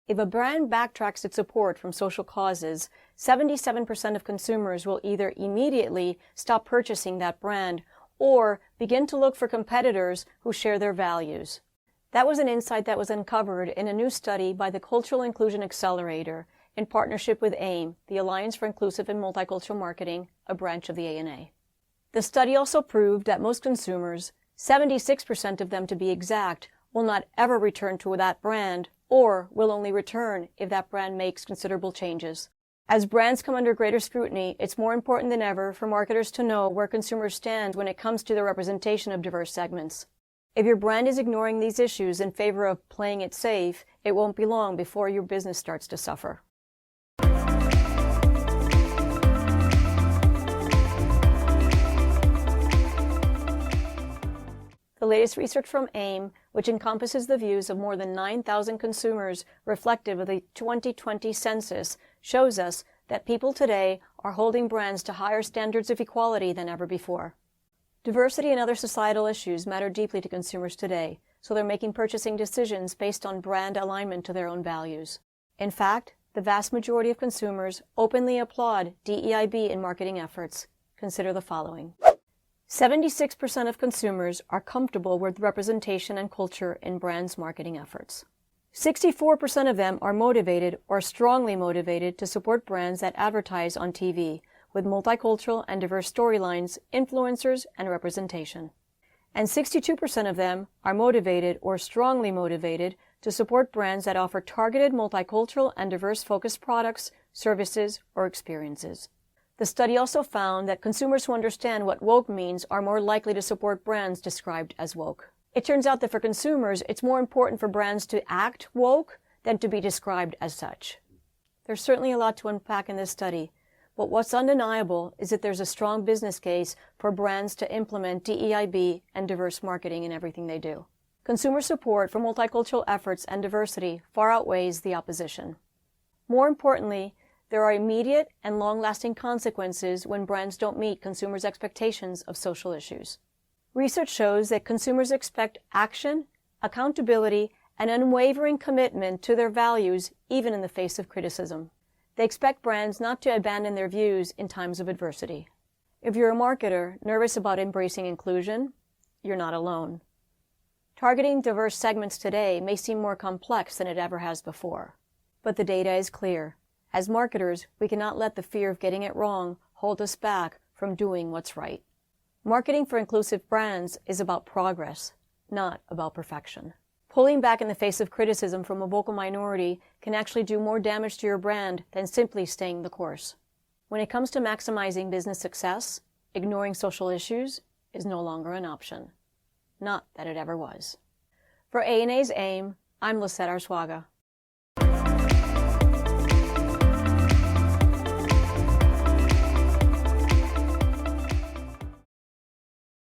If a brand backtracks its support from social causes, 77% of consumers will either immediately stop purchasing that brand or begin to look for competitors who share their values. That was an insight that was uncovered in a new study by the Cultural Inclusion Accelerator in partnership with AIM, the Alliance for Inclusive and Multicultural Marketing, a branch of the ANA. The study also proved that most consumers, 76% of them to be exact, will not ever return to that brand or will only return if that brand makes considerable changes. As brands come under greater scrutiny, it's more important than ever for marketers to know where consumers stand when it comes to the representation of diverse segments. If your brand is ignoring these issues in favor of playing it safe, it won't be long before your business starts to suffer. The latest research from AIM, which encompasses the views of more than 9,000 consumers reflective of the 2020 census, shows us that people today are holding brands to higher standards of equality than ever before. Diversity and other societal issues matter deeply to consumers today, so they're making purchasing decisions based on brand alignment to their own values. In fact, the vast majority of consumers openly applaud DEIB in marketing efforts. Consider the following. 76% of consumers are comfortable with representation and culture in brands' marketing efforts. 64% of them are motivated or strongly motivated to support brands that advertise on TV with multicultural and diverse storylines, influencers, and representation. And 62% of them are motivated or strongly motivated to support brands that offer targeted multicultural and diverse focused products, services, or experiences. The study also found that consumers who understand what woke means are more likely to support brands described as woke. It turns out that for consumers, it's more important for brands to act woke than to be described as such. There's certainly a lot to unpack in this study, but what's undeniable is that there's a strong business case for brands to implement DEIB and diverse marketing in everything they do. Consumer support for multicultural efforts and diversity far outweighs the opposition. More importantly, there are immediate and long-lasting consequences when brands don't meet consumers' expectations of social issues. Research shows that consumers expect action, accountability, and unwavering commitment to their values even in the face of criticism. They expect brands not to abandon their views in times of adversity. If you're a marketer nervous about embracing inclusion, you're not alone. Targeting diverse segments today may seem more complex than it ever has before, but the data is clear. As marketers, we cannot let the fear of getting it wrong hold us back from doing what's right. Marketing for inclusive brands is about progress, not about perfection. Pulling back in the face of criticism from a vocal minority can actually do more damage to your brand than simply staying the course. When it comes to maximizing business success, ignoring social issues is no longer an option. Not that it ever was. For ANA's AIM, I'm Lisette Arswaga.